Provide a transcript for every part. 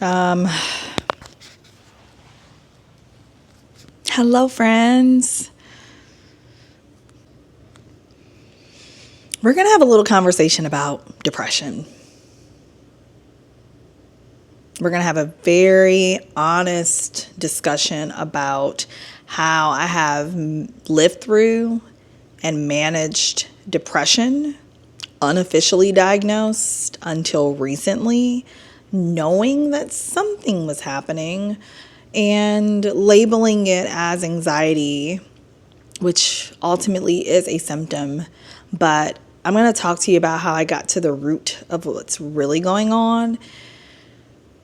Um, Hello, friends. We're going to have a little conversation about depression. We're going to have a very honest discussion about how I have lived through and managed depression, unofficially diagnosed until recently, knowing that something was happening and labeling it as anxiety, which ultimately is a symptom. But I'm going to talk to you about how I got to the root of what's really going on,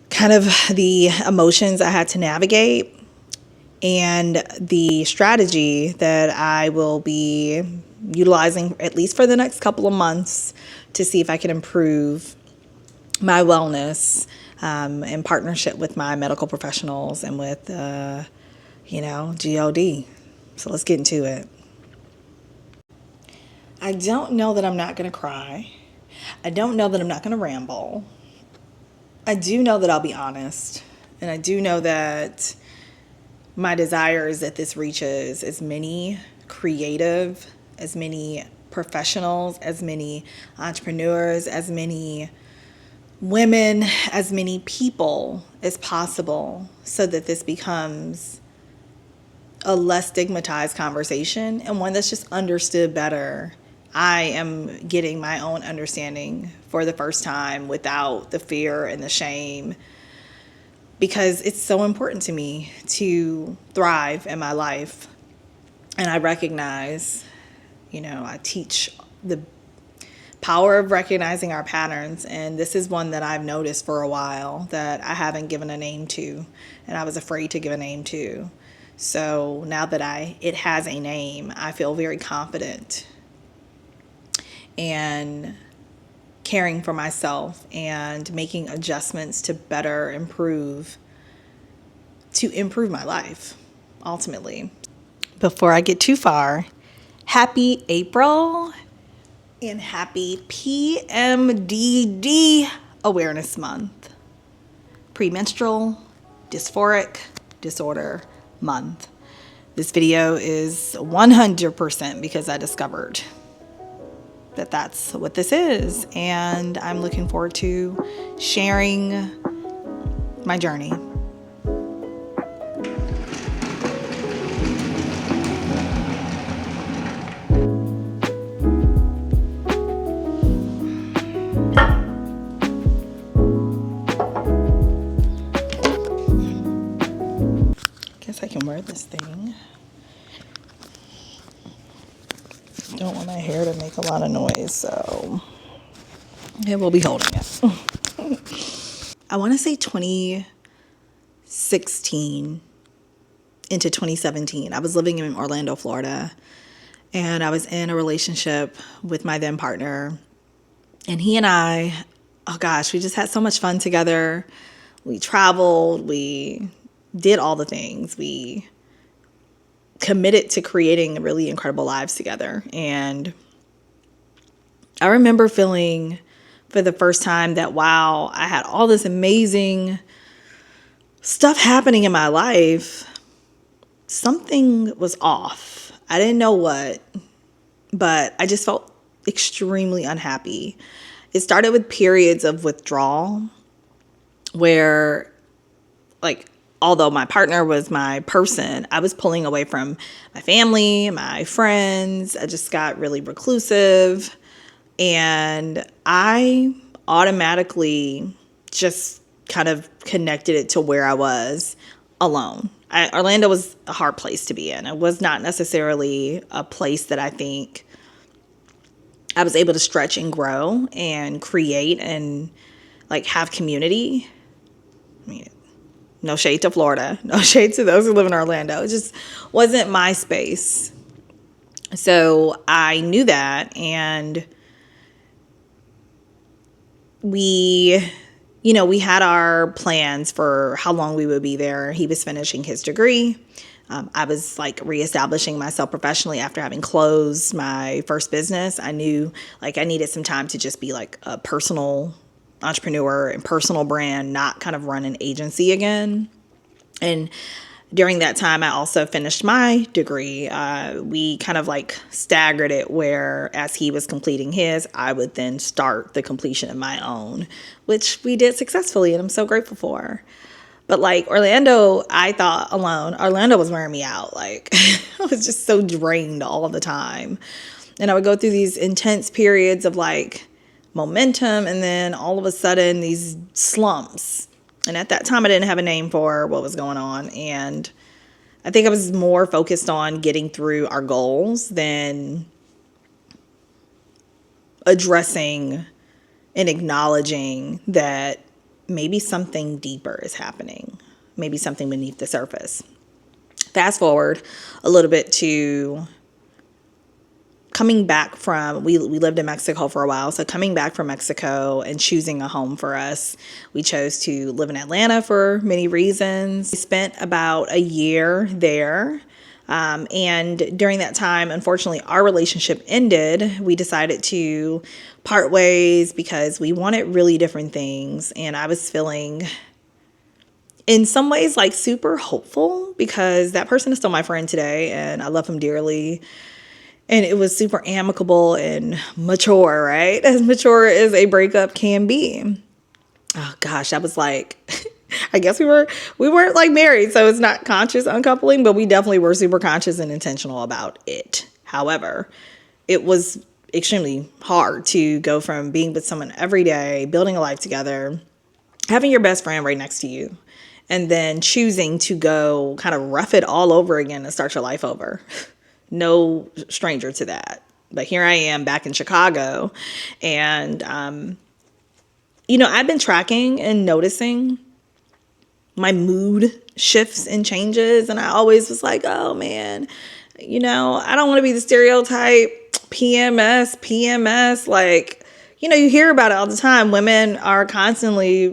kind of the emotions I had to navigate, and the strategy that I will be utilizing at least for the next couple of months to see if I can improve my wellness in partnership with my medical professionals and with, GOD. So let's get into it. I don't know that I'm not going to cry. I don't know that I'm not going to ramble. I do know that I'll be honest. And I do know that my desire is that this reaches as many creative, as many professionals, as many entrepreneurs, as many women, as many people as possible, so that this becomes a less stigmatized conversation and one that's just understood better. I am getting my own understanding for the first time without the fear and the shame, because it's so important to me to thrive in my life. And I recognize, I teach the power of recognizing our patterns. And this is one that I've noticed for a while that I haven't given a name to, and I was afraid to give a name to. So now that it has a name, I feel very confident and caring for myself and making adjustments to better improve my life, ultimately. Before I get too far, happy April and happy PMDD Awareness Month. Premenstrual Dysphoric Disorder Month. This video is 100% because I discovered that that's what this is, and I'm looking forward to sharing my journey. Guess I can wear this thing. Don't want my hair to make a lot of noise, so it will be holding it. I want to say 2016 into 2017. I was living in Orlando, Florida, and I was in a relationship with my then partner. And he and I, oh gosh, we just had so much fun together. We traveled, we did all the things. We committed to creating really incredible lives together. And I remember feeling for the first time that, wow, I had all this amazing stuff happening in my life. Something was off. I didn't know what, but I just felt extremely unhappy. It started with periods of withdrawal where, although my partner was my person, I was pulling away from my family, my friends. I just got really reclusive. And I automatically just kind of connected it to where I was alone. Orlando was a hard place to be in. It was not necessarily a place that I think I was able to stretch and grow and create and have community. I mean, no shade to Florida, no shade to those who live in Orlando. It just wasn't my space. So I knew that, and we had our plans for how long we would be there. He was finishing his degree. I was reestablishing myself professionally after having closed my first business. I knew I needed some time to just be a personal entrepreneur and personal brand, not kind of run an agency again. And during that time, I also finished my degree. We kind of like staggered it where as he was completing his, I would then start the completion of my own, which we did successfully, and I'm so grateful for. But like Orlando, I thought alone, Orlando was wearing me out. Like I was just so drained all the time. And I would go through these intense periods of like momentum, and then all of a sudden these slumps. And at that time, I didn't have a name for what was going on. And I think I was more focused on getting through our goals than addressing and acknowledging that maybe something deeper is happening, maybe something beneath the surface. Fast forward a little bit to coming back from, we lived in Mexico for a while. So coming back from Mexico and choosing a home for us, we chose to live in Atlanta for many reasons. We spent about a year there. And during that time, unfortunately, our relationship ended. We decided to part ways because we wanted really different things. And I was feeling in some ways like super hopeful because that person is still my friend today and I love him dearly. And it was super amicable and mature, right? As mature as a breakup can be. Oh gosh, I was like, I guess we weren't like married, so it's not conscious uncoupling, but we definitely were super conscious and intentional about it. However, it was extremely hard to go from being with someone every day, building a life together, having your best friend right next to you, and then choosing to go kind of rough it all over again and start your life over. No stranger to that. But here I am back in Chicago. And, I've been tracking and noticing my mood shifts and changes. And I always was like, oh man, I don't want to be the stereotype PMS. Like, you hear about it all the time. Women are constantly,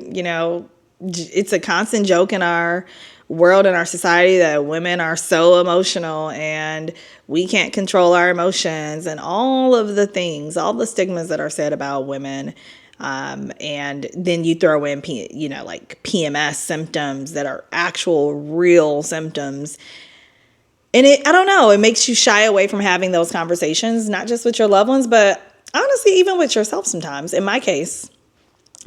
it's a constant joke in our world and our society that women are so emotional and we can't control our emotions and all of the things, all the stigmas that are said about women. And then you throw in, like PMS symptoms that are actual real symptoms. And I don't know, it makes you shy away from having those conversations, not just with your loved ones, but honestly, even with yourself sometimes. In my case,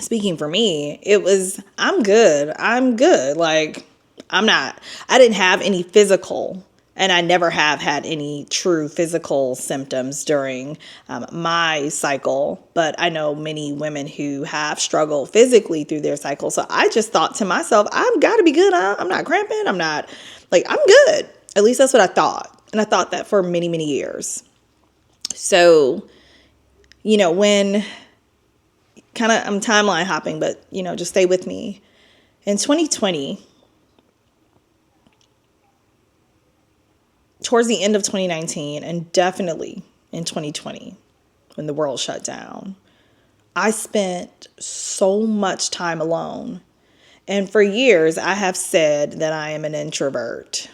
speaking for me, it was, I'm good. Like, I didn't have any physical, and I never have had any true physical symptoms during my cycle. But I know many women who have struggled physically through their cycle. So I just thought to myself, I've got to be good. I'm not cramping. I'm good. At least that's what I thought. And I thought that for many, many years. So, when I'm timeline hopping, but, just stay with me. In 2020, towards the end of 2019, and definitely in 2020, when the world shut down, I spent so much time alone. And for years, I have said that I am an introvert.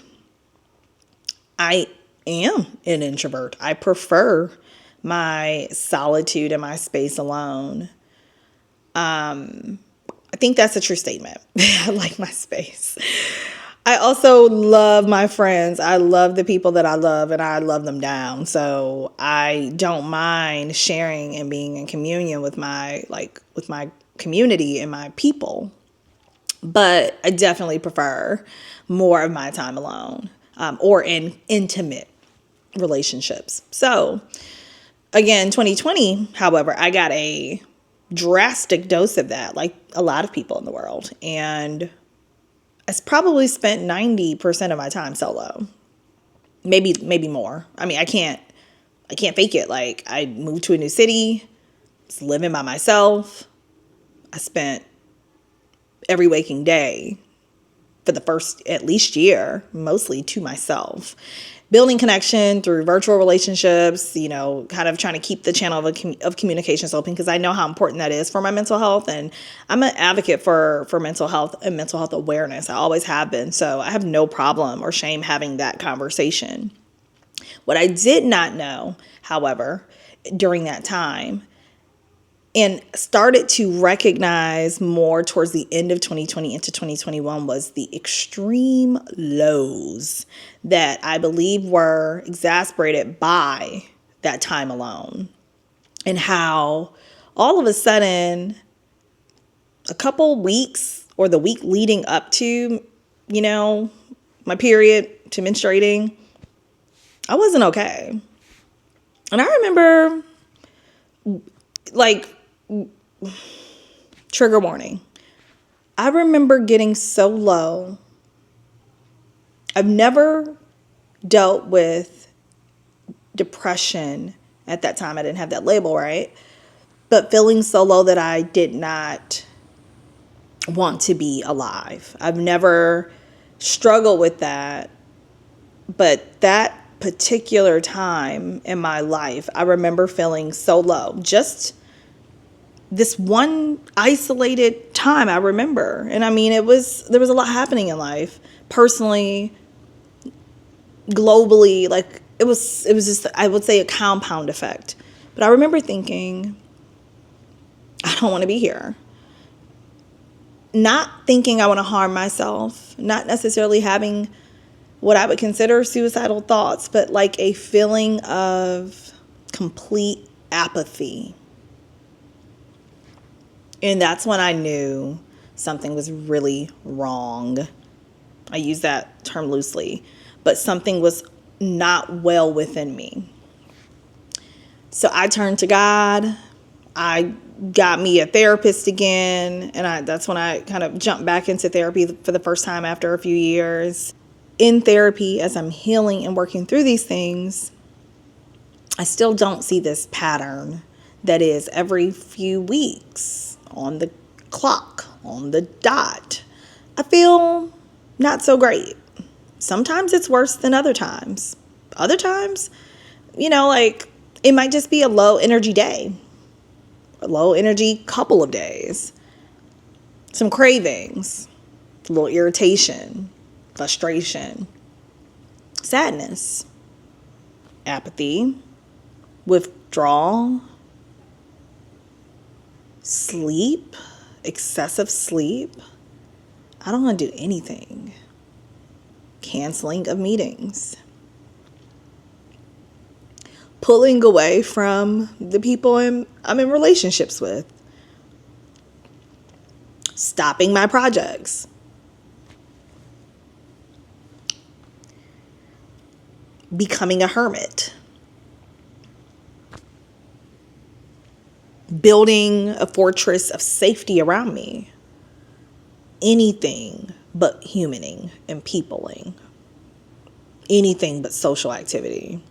I am an introvert. I prefer my solitude and my space alone. I think that's a true statement. I like my space. I also love my friends. I love the people that I love and I love them down. So I don't mind sharing and being in communion with my community and my people. But I definitely prefer more of my time alone, or in intimate relationships. So again, 2020, however, I got a drastic dose of that, like a lot of people in the world. And I probably spent 90% of my time solo, maybe more. I mean, I can't fake it. Like, I moved to a new city, was living by myself. I spent every waking day for the first at least year, mostly to myself, building connection through virtual relationships, kind of trying to keep the channel of communications open because I know how important that is for my mental health. And I'm an advocate for mental health and mental health awareness. I always have been. So I have no problem or shame having that conversation. What I did not know, however, during that time, and started to recognize more towards the end of 2020 into 2021 was the extreme lows that I believe were exacerbated by that time alone, and how all of a sudden, a couple weeks or the week leading up to, my period, to menstruating, I wasn't okay. And I remember, like, trigger warning, I remember getting so low. I've never dealt with depression at that time. I didn't have that label, right? But feeling so low that I did not want to be alive. I've never struggled with that. But that particular time in my life, I remember feeling so low. Just this one isolated time I remember. And I mean, there was a lot happening in life, personally, globally. Like it was just, I would say, a compound effect. But I remember thinking, I don't want to be here. Not thinking I want to harm myself, not necessarily having what I would consider suicidal thoughts, but like a feeling of complete apathy. And that's when I knew something was really wrong. I use that term loosely, but something was not well within me. So I turned to God. I got me a therapist again, and that's when I kind of jumped back into therapy for the first time after a few years. In therapy, as I'm healing and working through these things, I still don't see this pattern that is every few weeks on the clock, on the dot. I feel not so great. Sometimes it's worse than other times. Other times, like it might just be a low energy day, a low energy couple of days, some cravings, a little irritation, frustration, sadness, apathy, withdrawal, sleep, excessive sleep. I don't want to do anything. Canceling of meetings. Pulling away from the people I'm in relationships with. Stopping my projects. Becoming a hermit. Building a fortress of safety around me. Anything but humaning and peopling. Anything but social activity.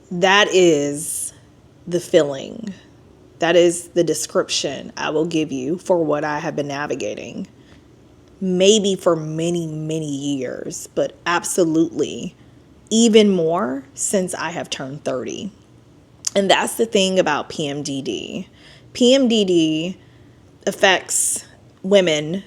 That is the feeling. That is the description I will give you for what I have been navigating. Maybe for many, many years, but absolutely even more since I have turned 30. And that's the thing about PMDD. PMDD affects women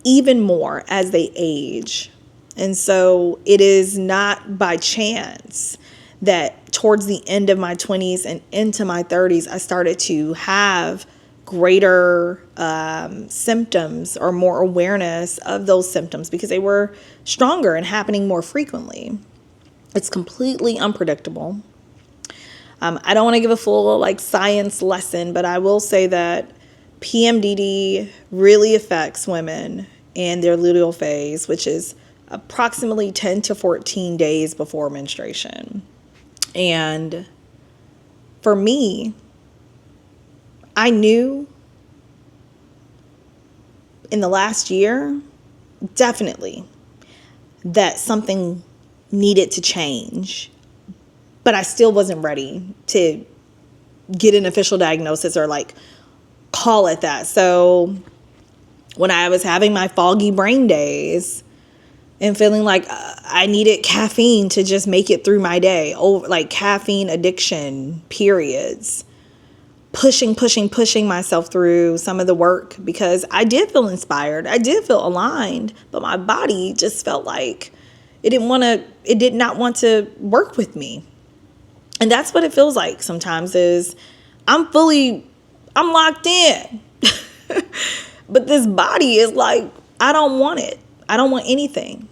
even more as they age. And so it is not by chance that towards the end of my 20s and into my 30s, I started to have greater symptoms or more awareness of those symptoms because they were stronger and happening more frequently. It's completely unpredictable. I don't want to give a full science lesson, but I will say that PMDD really affects women in their luteal phase, which is approximately 10 to 14 days before menstruation. And for me, I knew in the last year, definitely, that something needed to change. But I still wasn't ready to get an official diagnosis or call it that. So when I was having my foggy brain days and feeling like I needed caffeine to just make it through my day, caffeine addiction periods, pushing myself through some of the work because I did feel inspired. I did feel aligned, but my body just felt like it did not want to work with me. And that's what it feels like sometimes is I'm locked in. But this body is like, I don't want it. I don't want anything.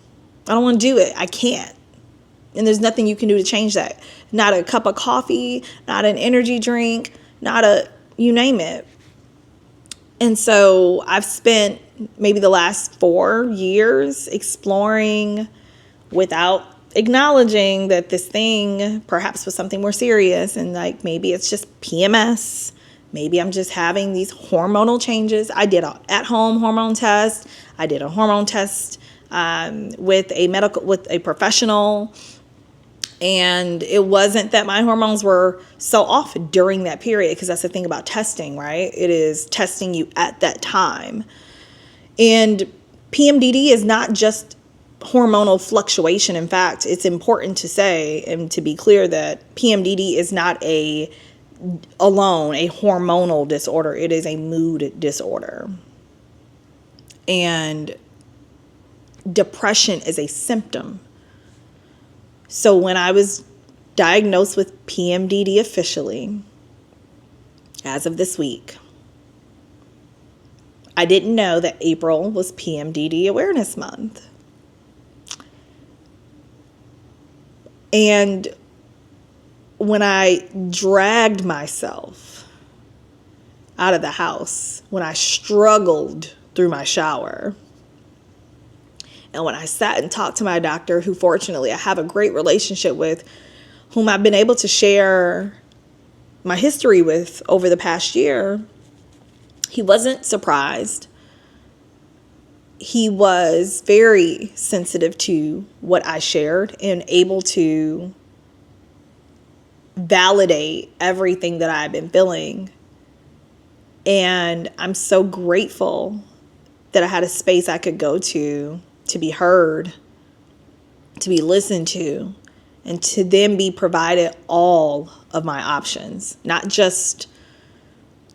I don't want to do it. I can't. And there's nothing you can do to change that. Not a cup of coffee, not an energy drink, you name it. And so I've spent maybe the last 4 years exploring without acknowledging that this thing perhaps was something more serious. And like, maybe it's just PMS. Maybe I'm just having these hormonal changes. I did an at-home hormone test. I did a hormone test with a professional. And it wasn't that my hormones were so off during that period, because that's the thing about testing, right? It is testing you at that time. And PMDD is not just hormonal fluctuation. In fact, it's important to say and to be clear that PMDD is not alone a hormonal disorder. It is a mood disorder. And depression is a symptom. So when I was diagnosed with PMDD officially, as of this week, I didn't know that April was PMDD Awareness Month. And when I dragged myself out of the house, when I struggled through my shower, and when I sat and talked to my doctor, who fortunately I have a great relationship with, whom I've been able to share my history with over the past year, he wasn't surprised. He was very sensitive to what I shared and able to validate everything that I've been feeling. And I'm so grateful that I had a space I could go to be heard, to be listened to, and to then be provided all of my options, not just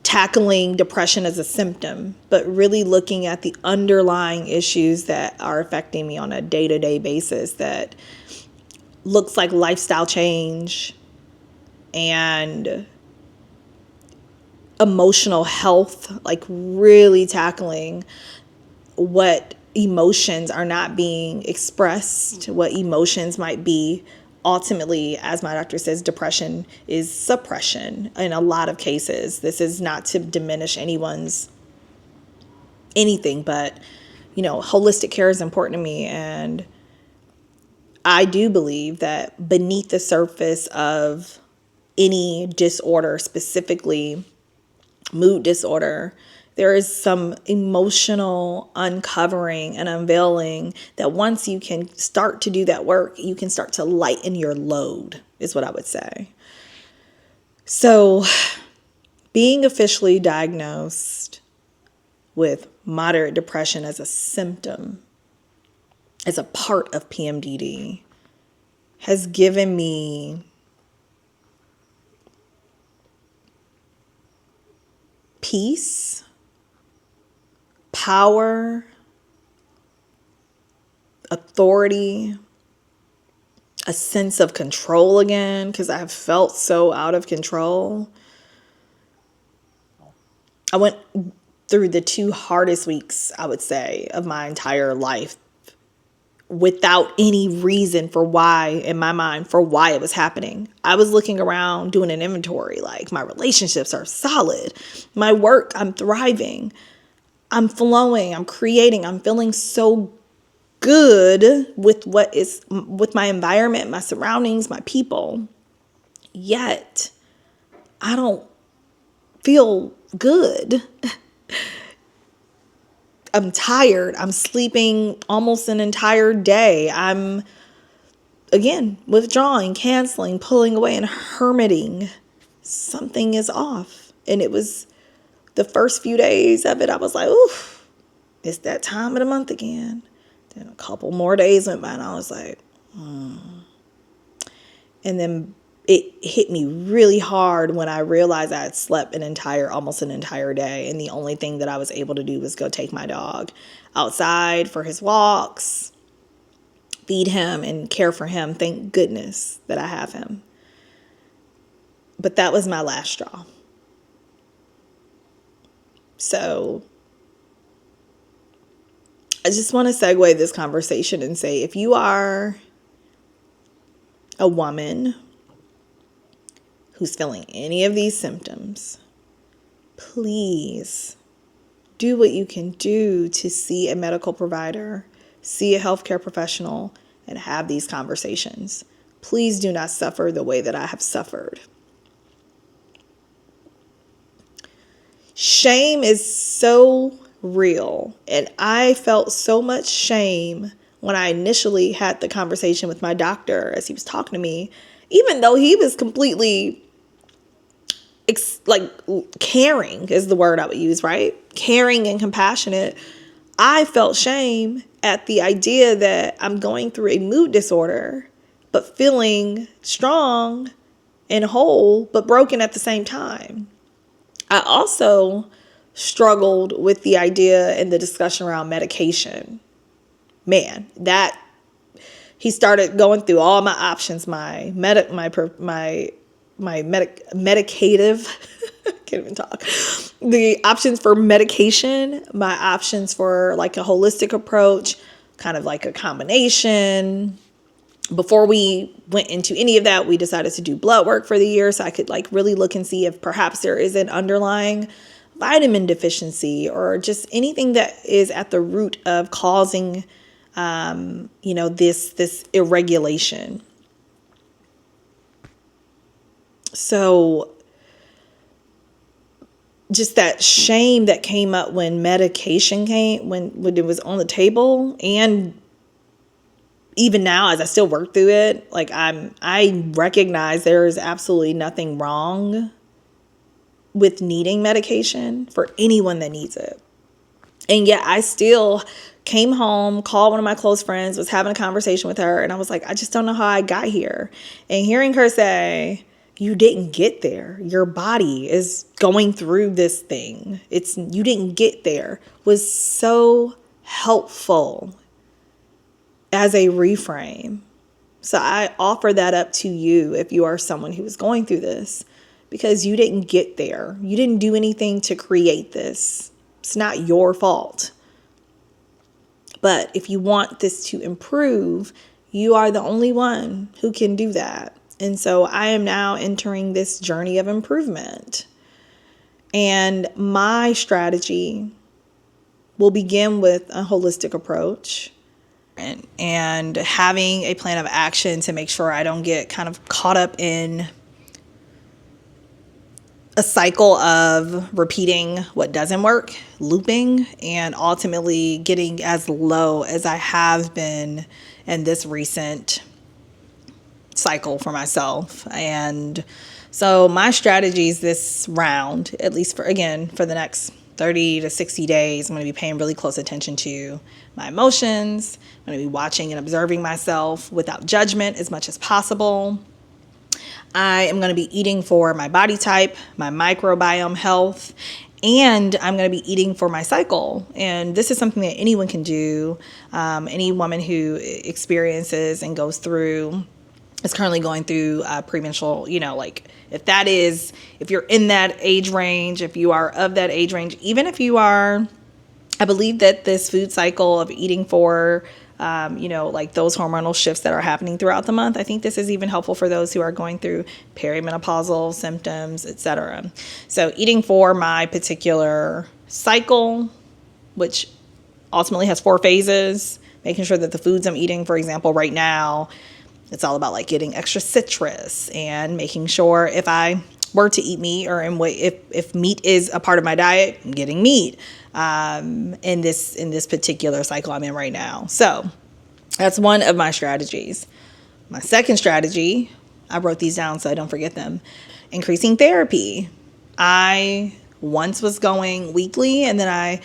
tackling depression as a symptom, but really looking at the underlying issues that are affecting me on a day-to-day basis that looks like lifestyle change and emotional health, like really tackling what emotions are not being expressed, what emotions might be. Ultimately, as my doctor says, depression is suppression in a lot of cases. This is not to diminish anyone's anything, but, holistic care is important to me. And I do believe that beneath the surface of any disorder, specifically mood disorder, there is some emotional uncovering and unveiling that once you can start to do that work, you can start to lighten your load, is what I would say. So being officially diagnosed with moderate depression as a symptom, as a part of PMDD, has given me peace, power, authority, a sense of control again, because I have felt so out of control. I went through the 2 hardest weeks, I would say, of my entire life without any reason for why, in my mind, for why it was happening. I was looking around doing an inventory, like my relationships are solid. My work, I'm thriving. I'm flowing, I'm creating, I'm feeling so good with with my environment, my surroundings, my people. Yet, I don't feel good. I'm tired. I'm sleeping almost an entire day. I'm, again, withdrawing, canceling, pulling away, and hermiting. Something is off. And it was the first few days of it, I was like, oof, it's that time of the month again. Then a couple more days went by and I was like, And then it hit me really hard when I realized I had slept almost an entire day. And the only thing that I was able to do was go take my dog outside for his walks, feed him and care for him. Thank goodness that I have him. But that was my last straw. So I just want to segue this conversation and say, if you are a woman who's feeling any of these symptoms, please do what you can do to see a medical provider, see a healthcare professional, and have these conversations. Please do not suffer the way that I have suffered. Shame is so real, and I felt so much shame when I initially had the conversation with my doctor as he was talking to me, even though he was completely caring is the word I would use, right? Caring and compassionate. I felt shame at the idea that I'm going through a mood disorder, but feeling strong and whole, but broken at the same time. I also struggled with the idea and the discussion around medication. Man, that he started going through all my options, my medicative, can't even talk, the options for medication, my options for like a holistic approach, kind of like a combination. Before we went into any of that, we decided to do blood work for the year so I could like really look and see if perhaps there is an underlying vitamin deficiency or just anything that is at the root of causing, this irregulation. So just that shame that came up when medication came, when it was on the table, and even now, as I still work through it, like I recognize there is absolutely nothing wrong with needing medication for anyone that needs it. And yet I still came home, called one of my close friends, was having a conversation with her, and I was like, I just don't know how I got here. And hearing her say, you didn't get there. Your body is going through this thing. You didn't get there, was so helpful as a reframe. So I offer that up to you if you are someone who is going through this, because you didn't get there. You didn't do anything to create this. It's not your fault. But if you want this to improve, you are the only one who can do that. And so I am now entering this journey of improvement. And my strategy will begin with a holistic approach and having a plan of action to make sure I don't get kind of caught up in a cycle of repeating what doesn't work, looping, and ultimately getting as low as I have been in this recent cycle for myself. And so my strategies this round, at least for the next 30 to 60 days, I'm going to be paying really close attention to my emotions. I'm going to be watching and observing myself without judgment as much as possible. I am going to be eating for my body type, my microbiome health, and I'm going to be eating for my cycle. And this is something that anyone can do. Any woman who experiences and is currently going through premenstrual, if you're in that age range, if you are of that age range, even if you are, I believe that this food cycle of eating for, those hormonal shifts that are happening throughout the month, I think this is even helpful for those who are going through perimenopausal symptoms, etc. So eating for my particular cycle, which ultimately has 4 phases, making sure that the foods I'm eating, for example, right now, it's all about like getting extra citrus and making sure if I were to eat meat or if meat is a part of my diet, I'm getting meat in this particular cycle I'm in right now. So that's one of my strategies. My second strategy, I wrote these down so I don't forget them, increasing therapy. I once was going weekly, and then I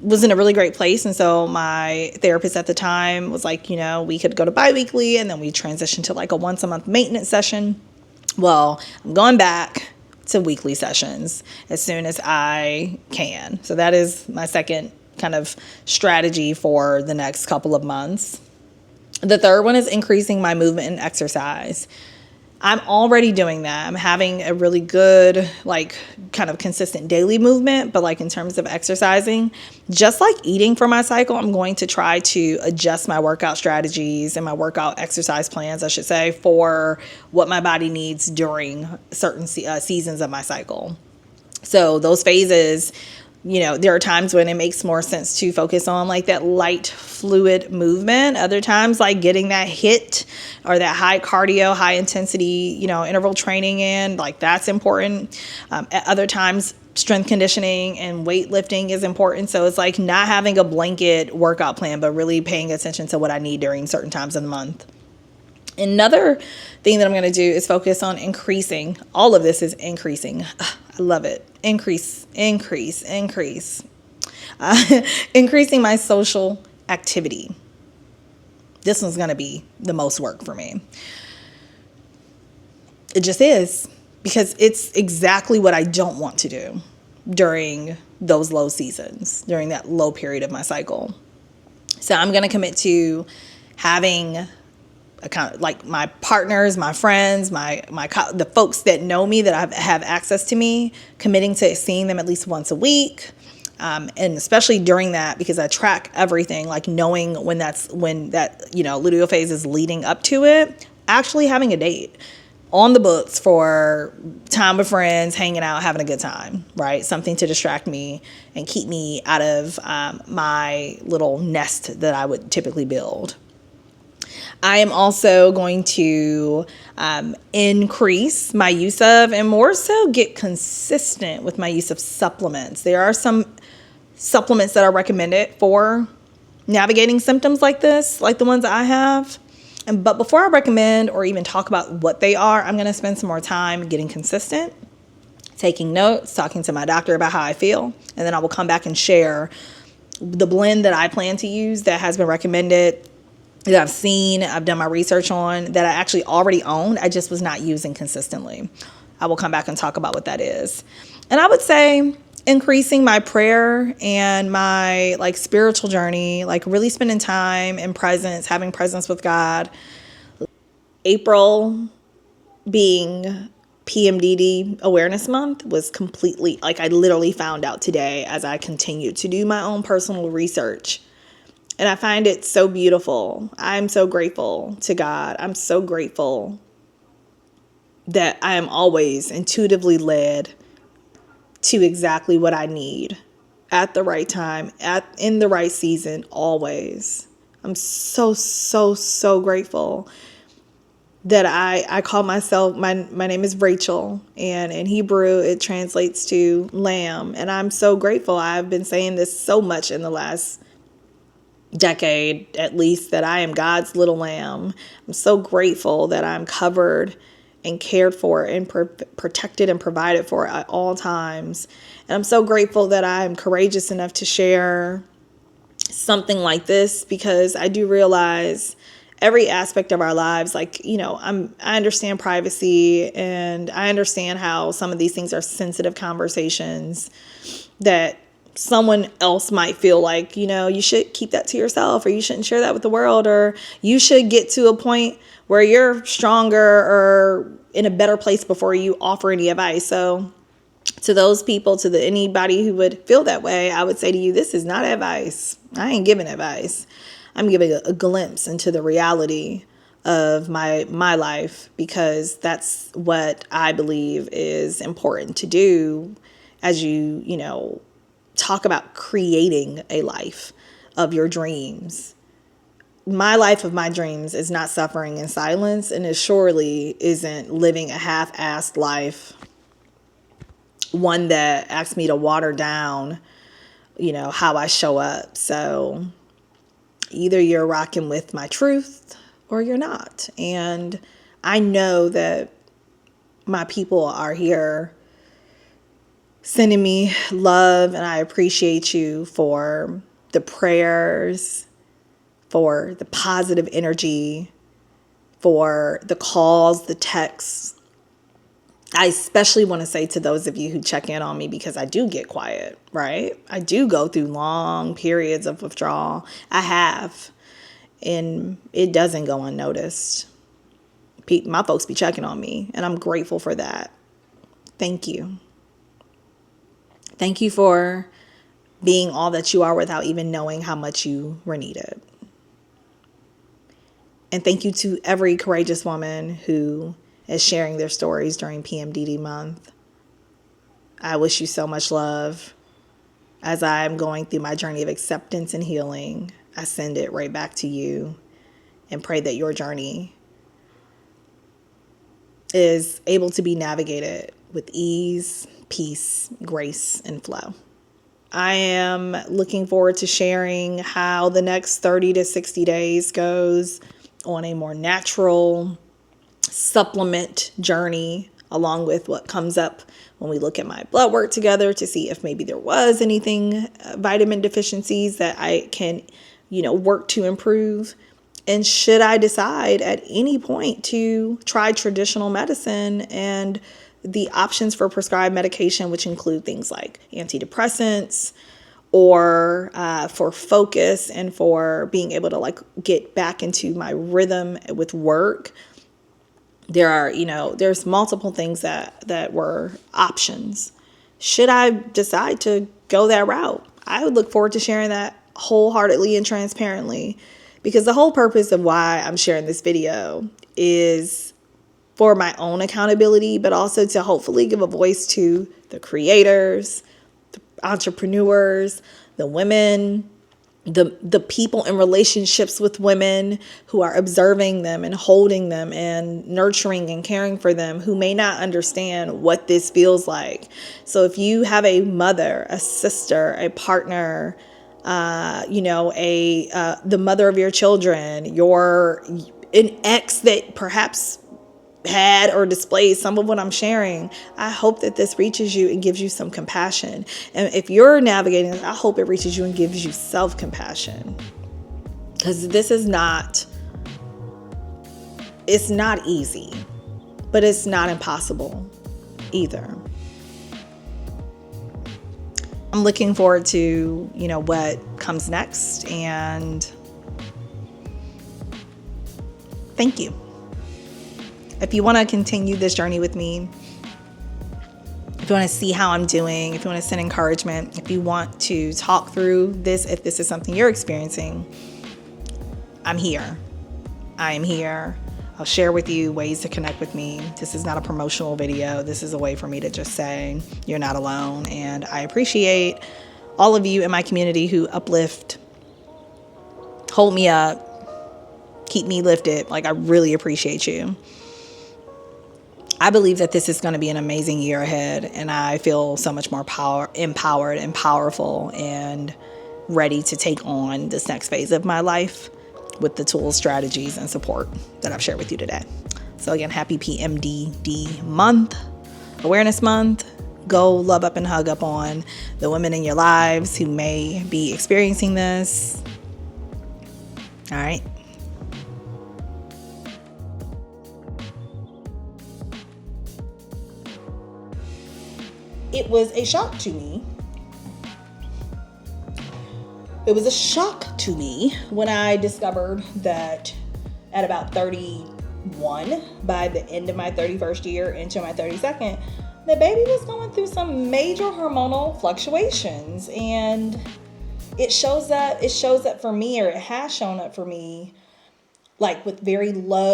was in a really great place. And so my therapist at the time was like, we could go to bi-weekly, and then we transitioned to like a once a month maintenance session. Well, I'm going back to weekly sessions as soon as I can. So that is my second kind of strategy for the next couple of months. The third one is increasing my movement and exercise. I'm already doing that. I'm having a really good, like, kind of consistent daily movement, but like in terms of exercising, just like eating for my cycle, I'm going to try to adjust my workout strategies and my workout exercise plans, I should say, for what my body needs during certain seasons of my cycle. So those phases, there are times when it makes more sense to focus on like that light fluid movement. Other times, like getting that HIIT or that high cardio, high intensity, interval training in, like that's important. At other times, strength conditioning and weightlifting is important. So it's like not having a blanket workout plan, but really paying attention to what I need during certain times of the month. Another thing that I'm going to do is focus on increasing. All of this is increasing. I love it. Increase. Increasing my social activity. This one's going to be the most work for me. It just is, because it's exactly what I don't want to do during those low seasons, during that low period of my cycle. So I'm going to commit to having like my partners, my friends, the folks that know me, that have access to me, committing to seeing them at least once a week. And especially during that, because I track everything, like knowing when that luteal phase is leading up to it, actually having a date on the books for time with friends, hanging out, having a good time, right? Something to distract me and keep me out of my little nest that I would typically build. I am also going to increase my use of, and more so get consistent with my use of supplements. There are some supplements that are recommended for navigating symptoms like this, like the ones that I have. But before I recommend or even talk about what they are, I'm going to spend some more time getting consistent, taking notes, talking to my doctor about how I feel, and then I will come back and share the blend that I plan to use that has been recommended, that I've seen, I've done my research on, that I actually already owned, I just was not using consistently. I will come back and talk about what that is. And I would say increasing my prayer and my like spiritual journey, like really spending time in presence, having presence with God. April being PMDD Awareness Month was completely, like I literally found out today as I continued to do my own personal research. And I find it so beautiful. I'm so grateful to God. I'm so grateful that I am always intuitively led to exactly what I need at the right time, in the right season, always. I'm so, so, so grateful that I call myself, my name is Rachel, and in Hebrew it translates to lamb. And I'm so grateful. I've been saying this so much in the last decade, at least, that I am God's little lamb. I'm so grateful that I'm covered and cared for and protected and provided for at all times. And I'm so grateful that I'm courageous enough to share something like this, because I do realize every aspect of our lives, like, I understand privacy, and I understand how some of these things are sensitive conversations that someone else might feel like, you should keep that to yourself, or you shouldn't share that with the world, or you should get to a point where you're stronger or in a better place before you offer any advice. So to those people, anybody who would feel that way, I would say to you, this is not advice. I ain't giving advice. I'm giving a glimpse into the reality of my life, because that's what I believe is important to do as you talk about creating a life of your dreams. My life of my dreams is not suffering in silence, and it surely isn't living a half-assed life, one that asks me to water down, how I show up. So either you're rocking with my truth or you're not. And I know that my people are here sending me love, and I appreciate you for the prayers, for the positive energy, for the calls, the texts. I especially want to say to those of you who check in on me, because I do get quiet, right? I do go through long periods of withdrawal. I have, and it doesn't go unnoticed. My folks be checking on me, and I'm grateful for that. Thank you. Thank you for being all that you are without even knowing how much you were needed. And thank you to every courageous woman who is sharing their stories during PMDD month. I wish you so much love. As I'm going through my journey of acceptance and healing, I send it right back to you and pray that your journey is able to be navigated with ease, peace, grace, and flow. I am looking forward to sharing how the next 30 to 60 days goes on a more natural supplement journey, along with what comes up when we look at my blood work together to see if maybe there was anything, vitamin deficiencies that I can, work to improve. And should I decide at any point to try traditional medicine and the options for prescribed medication, which include things like antidepressants or for focus and for being able to get back into my rhythm with work. There's multiple things that were options. Should I decide to go that route, I would look forward to sharing that wholeheartedly and transparently, because the whole purpose of why I'm sharing this video is for my own accountability, but also to hopefully give a voice to the creators, the entrepreneurs, the women, the people in relationships with women who are observing them and holding them and nurturing and caring for them, who may not understand what this feels like. So if you have a mother, a sister, a partner, the mother of your children, an ex that perhaps had or displayed some of what I'm sharing, I hope that this reaches you and gives you some compassion. And if you're navigating this, I hope it reaches you and gives you self-compassion. Because it's not easy, but it's not impossible either. I'm looking forward to, what comes next, and thank you. If you want to continue this journey with me, if you want to see how I'm doing, if you want to send encouragement, if you want to talk through this, if this is something you're experiencing, I'm here. I am here. I'll share with you ways to connect with me. This is not a promotional video. This is a way for me to just say you're not alone. And I appreciate all of you in my community who uplift, hold me up, keep me lifted. I really appreciate you. I believe that this is going to be an amazing year ahead, and I feel so much more empowered and powerful and ready to take on this next phase of my life with the tools, strategies, and support that I've shared with you today. So again, happy PMDD month, Awareness Month. Go love up and hug up on the women in your lives who may be experiencing this. All right. It was a shock to me. It was a shock to me when I discovered that at about 31, by the end of my 31st year into my 32nd, the baby was going through some major hormonal fluctuations. And it shows up for me, or it has shown up for me, with very low